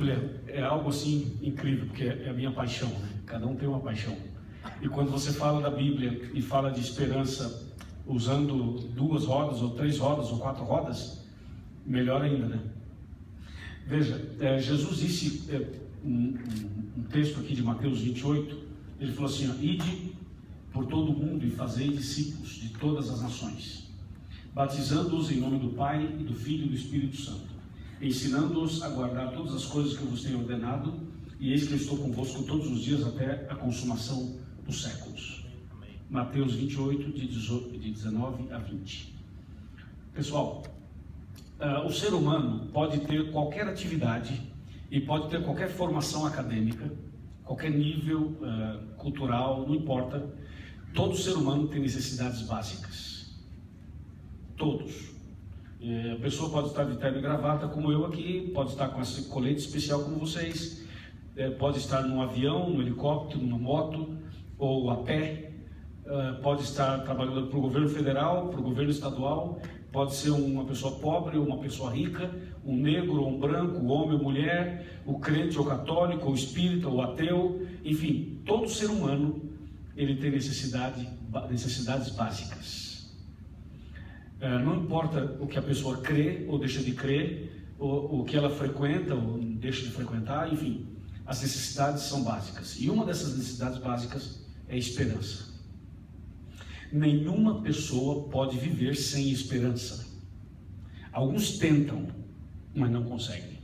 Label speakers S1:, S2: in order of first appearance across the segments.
S1: Bíblia é algo assim incrível, porque é a minha paixão, né? Cada um tem uma paixão. E quando você fala da Bíblia e fala de esperança usando 2 rodas, ou 3 rodas, ou 4 rodas, melhor ainda, né? Veja, Jesus disse, um texto aqui de Mateus 28, ele falou assim, ó, ide por todo o mundo e fazei discípulos de todas as nações, batizando-os em nome do Pai, e do Filho e do Espírito Santo, ensinando-os a guardar todas as coisas que eu vos tenho ordenado, e eis que eu estou convosco todos os dias até a consumação dos séculos. Mateus 28, de 19 a 20. Pessoal, o ser humano pode ter qualquer atividade e pode ter qualquer formação acadêmica, qualquer nível cultural, não importa. Todo ser humano tem necessidades básicas. Todos. A pessoa pode estar de terno e gravata como eu aqui, pode estar com esse colete especial como vocês, pode estar num avião, num helicóptero, numa moto ou a pé, pode estar trabalhando para o governo federal, para o governo estadual, pode ser uma pessoa pobre ou uma pessoa rica, um negro ou um branco, um homem ou mulher, o crente ou católico, ou espírita ou ateu, enfim, todo ser humano ele tem necessidades básicas. Não importa o que a pessoa crê ou deixa de crer, o que ela frequenta ou deixa de frequentar, enfim, as necessidades são básicas. E uma dessas necessidades básicas é a esperança. Nenhuma pessoa pode viver sem esperança. Alguns tentam, mas não conseguem.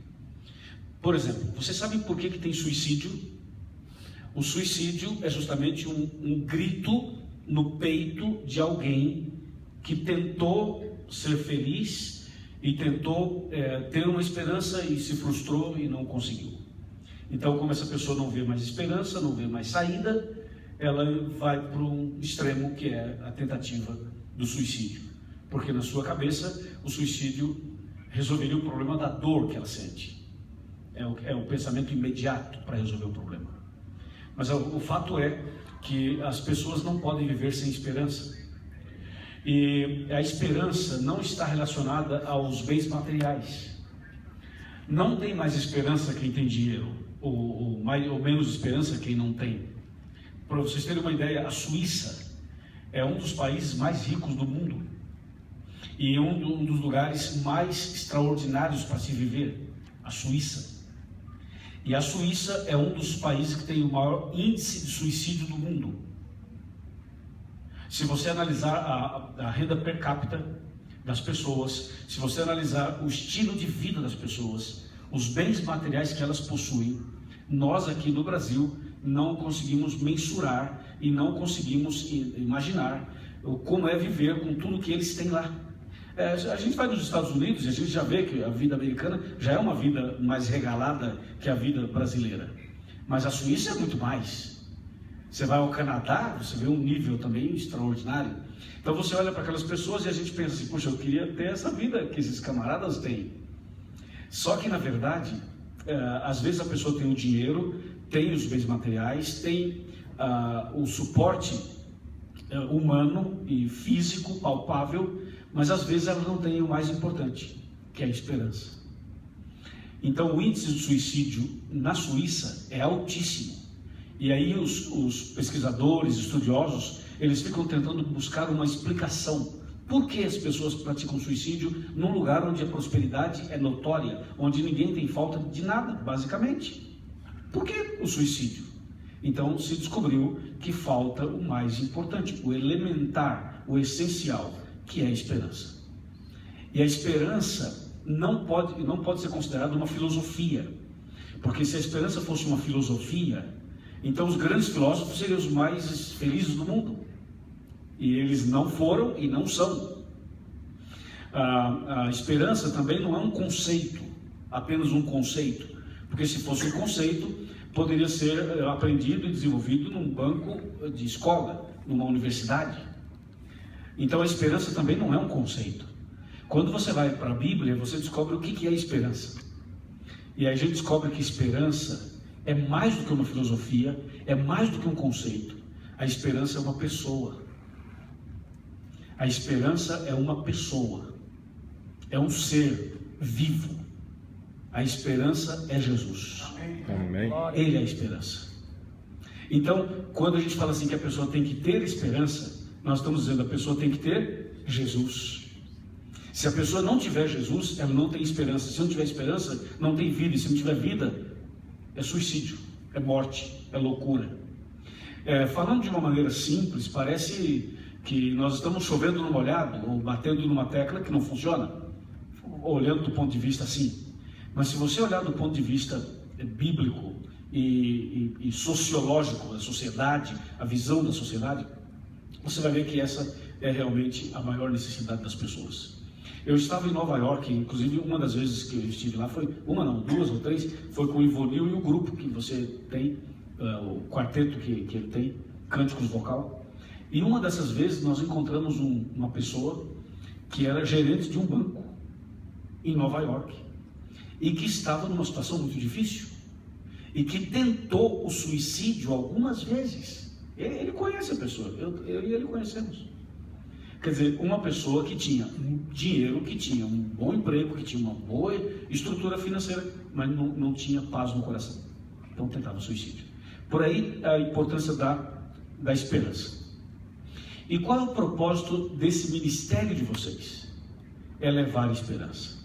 S1: Por exemplo, você sabe por que tem suicídio? O suicídio é justamente um grito no peito de alguém que tentou ser feliz e tentou ter uma esperança e se frustrou e não conseguiu. Então, como essa pessoa não vê mais esperança, não vê mais saída, ela vai para um extremo que é a tentativa do suicídio. Porque na sua cabeça, o suicídio resolveria o problema da dor que ela sente. É o pensamento imediato para resolver o problema. Mas o fato é que as pessoas não podem viver sem esperança. E a esperança não está relacionada aos bens materiais. Não tem mais esperança quem tem dinheiro, ou menos esperança quem não tem. Para vocês terem uma ideia, a Suíça é um dos países mais ricos do mundo e um dos lugares mais extraordinários para se viver, a Suíça. E a Suíça é um dos países que tem o maior índice de suicídio do mundo. Se você analisar a renda per capita das pessoas, se você analisar o estilo de vida das pessoas, os bens materiais que elas possuem, nós aqui no Brasil não conseguimos mensurar e não conseguimos imaginar como é viver com tudo que eles têm lá. A gente vai nos Estados Unidos e a gente já vê que a vida americana já é uma vida mais regalada que a vida brasileira. Mas a Suíça é muito mais. Você vai ao Canadá, você vê um nível também extraordinário. Então você olha para aquelas pessoas e a gente pensa assim, poxa, eu queria ter essa vida que esses camaradas têm. Só que na verdade, às vezes a pessoa tem o dinheiro, tem os bens materiais, tem o suporte humano e físico, palpável, mas às vezes ela não tem o mais importante, que é a esperança. Então o índice de suicídio na Suíça é altíssimo. E aí os pesquisadores, estudiosos, eles ficam tentando buscar uma explicação. Por que as pessoas praticam suicídio num lugar onde a prosperidade é notória, onde ninguém tem falta de nada, basicamente? Por que o suicídio? Então se descobriu que falta o mais importante, o elementar, o essencial, que é a esperança. E a esperança não pode ser considerada uma filosofia, porque se a esperança fosse uma filosofia, então os grandes filósofos seriam os mais felizes do mundo. E eles não foram e não são. A esperança também não é um conceito, apenas um conceito, porque se fosse um conceito, poderia ser aprendido e desenvolvido num banco de escola, numa universidade. Então a esperança também não é um conceito. Quando você vai para a Bíblia, você descobre o que é esperança. E aí a gente descobre que esperança é mais do que uma filosofia, é mais do que um conceito. A esperança é uma pessoa. A esperança é uma pessoa. É um ser vivo. A esperança é Jesus.
S2: Amém.
S1: Ele é a esperança. Então, quando a gente fala assim que a pessoa tem que ter esperança, nós estamos dizendo que a pessoa tem que ter Jesus. Se a pessoa não tiver Jesus, ela não tem esperança. Se não tiver esperança, não tem vida. E se não tiver vida, é suicídio, é morte, é loucura. Falando de uma maneira simples, parece que nós estamos chovendo no molhado, ou batendo numa tecla que não funciona, olhando do ponto de vista assim. Mas se você olhar do ponto de vista bíblico e sociológico da sociedade, a visão da sociedade, você vai ver que essa é realmente a maior necessidade das pessoas. Eu estava em Nova York, inclusive uma das vezes que eu estive lá foi, duas ou três, foi com o Ivonil e o grupo que você tem, o quarteto que ele tem, Cânticos Vocal. E uma dessas vezes nós encontramos uma pessoa que era gerente de um banco em Nova York e que estava numa situação muito difícil e que tentou o suicídio algumas vezes. Ele conhece a pessoa, eu e ele conhecemos. Quer dizer, uma pessoa que tinha dinheiro, que tinha um bom emprego, que tinha uma boa estrutura financeira, mas não tinha paz no coração. Então tentava o suicídio. Por aí a importância da esperança. E qual é o propósito desse ministério de vocês? É levar esperança.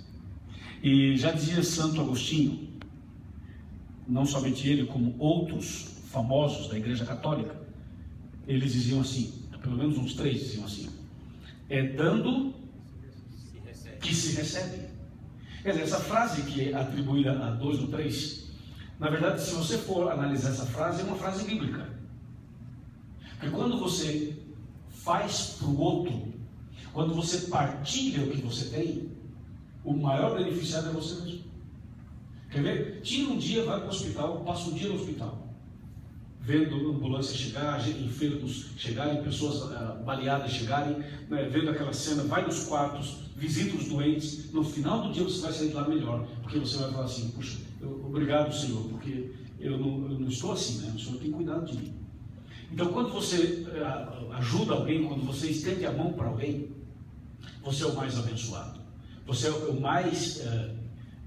S1: E já dizia Santo Agostinho, não somente ele, como outros famosos da Igreja Católica, eles diziam assim, pelo menos uns 3 diziam assim: é dando que se recebe. Quer dizer, essa frase que é atribuída a 2 ou 3, na verdade, se você for analisar essa frase, é uma frase bíblica. Porque quando você faz para o outro, quando você partilha o que você tem, o maior beneficiário é você mesmo. Quer ver? Tira um dia, vai para o hospital, passa um dia no hospital, vendo ambulância chegar, enfermos chegarem, pessoas baleadas chegarem, né, vendo aquela cena, vai nos quartos, visita os doentes. No final do dia você vai sair de lá melhor, porque você vai falar assim: puxa, obrigado, Senhor, porque eu não estou assim, né? O Senhor tem cuidado de mim. Então, quando você ajuda alguém, quando você estende a mão para alguém, você é o mais abençoado. Você é o mais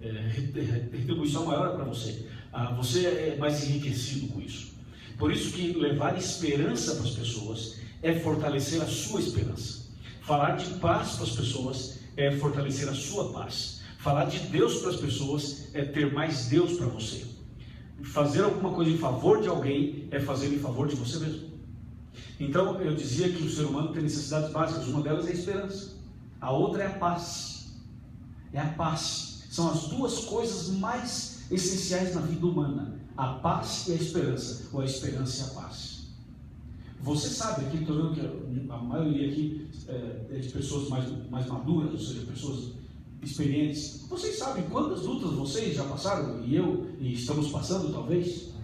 S1: retribuição maior para você. Você é mais enriquecido com isso. Por isso que levar esperança para as pessoas é fortalecer a sua esperança. Falar de paz para as pessoas é fortalecer a sua paz. Falar de Deus para as pessoas é ter mais Deus para você. Fazer alguma coisa em favor de alguém é fazer em favor de você mesmo. Então eu dizia que o ser humano tem necessidades básicas. Uma delas é a esperança, a outra é a paz. É a paz. São as duas coisas mais essenciais na vida humana: a paz e a esperança, ou a esperança e a paz. Você sabe, aqui estou vendo que a maioria aqui é de pessoas mais maduras, ou seja, pessoas experientes. Vocês sabem quantas lutas vocês já passaram, e estamos passando talvez?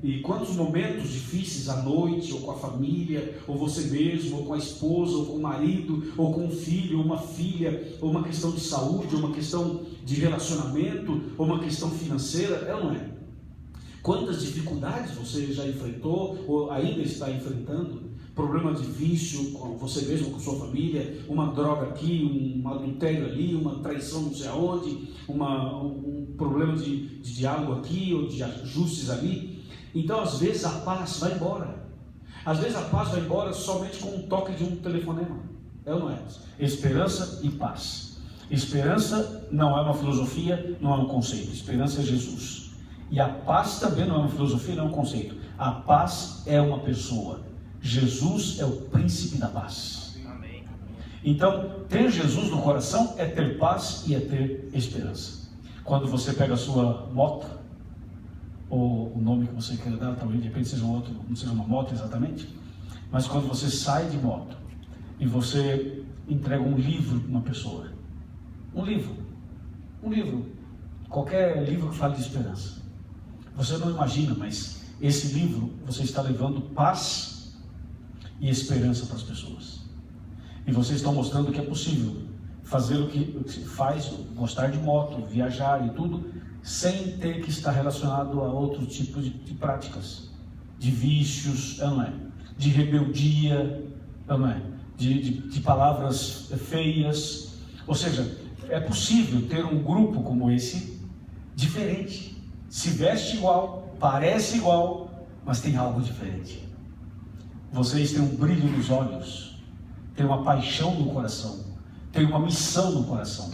S1: E quantos momentos difíceis à noite, ou com a família, ou você mesmo, ou com a esposa, ou com o marido, ou com um filho, ou uma filha, ou uma questão de saúde, ou uma questão de relacionamento, ou uma questão financeira, é ou não é? Quantas dificuldades você já enfrentou, ou ainda está enfrentando? Problema de vício com você mesmo, com sua família, uma droga aqui, um adultério ali, uma traição não sei aonde, um problema de diálogo aqui, ou de ajustes ali. Então, às vezes, a paz vai embora. Às vezes, a paz vai embora somente com um toque de um telefonema. É ou não é? Esperança e paz. Esperança não é uma filosofia, não é um conceito. Esperança é Jesus. E a paz também não é uma filosofia, não é um conceito. A paz é uma pessoa. Jesus é o príncipe da paz. Amém. Então, ter Jesus no coração é ter paz e é ter esperança. Quando você pega a sua moto, ou o nome que você quer dar, talvez de repente seja um outro, não seja uma moto exatamente, mas quando você sai de moto e você entrega um livro para uma pessoa, um livro, qualquer livro que fale de esperança, você não imagina, mas esse livro você está levando paz e esperança para as pessoas, e vocês estão mostrando que é possível fazer o que se faz, gostar de moto, viajar e tudo, sem ter que estar relacionado a outro tipo de práticas, de vícios, não é? De rebeldia, não é? De palavras feias. Ou seja, é possível ter um grupo como esse diferente. Se veste igual, parece igual, mas tem algo diferente. Vocês têm um brilho nos olhos, têm uma paixão no coração, têm uma missão no coração.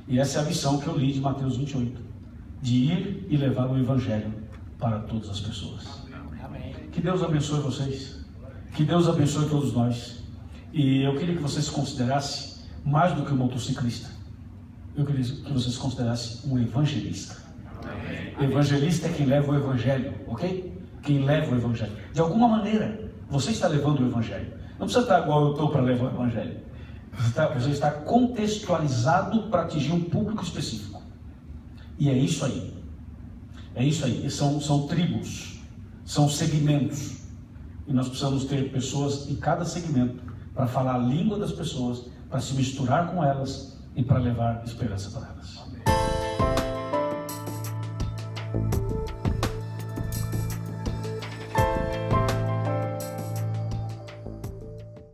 S1: E essa é a missão que eu li de Mateus 28, de ir e levar o Evangelho para todas as pessoas. Que Deus abençoe vocês, que Deus abençoe todos nós. E eu queria que vocês se considerassem mais do que um motociclista. Eu queria que vocês se considerassem um evangelista. Evangelista é quem leva o Evangelho, ok? Quem leva o Evangelho. De alguma maneira, você está levando o Evangelho. Não precisa estar igual eu estou para levar o Evangelho. Você está contextualizado para atingir um público específico. E é isso aí. É isso aí. E são tribos, são segmentos. E nós precisamos ter pessoas em cada segmento para falar a língua das pessoas, para se misturar com elas e para levar esperança para elas.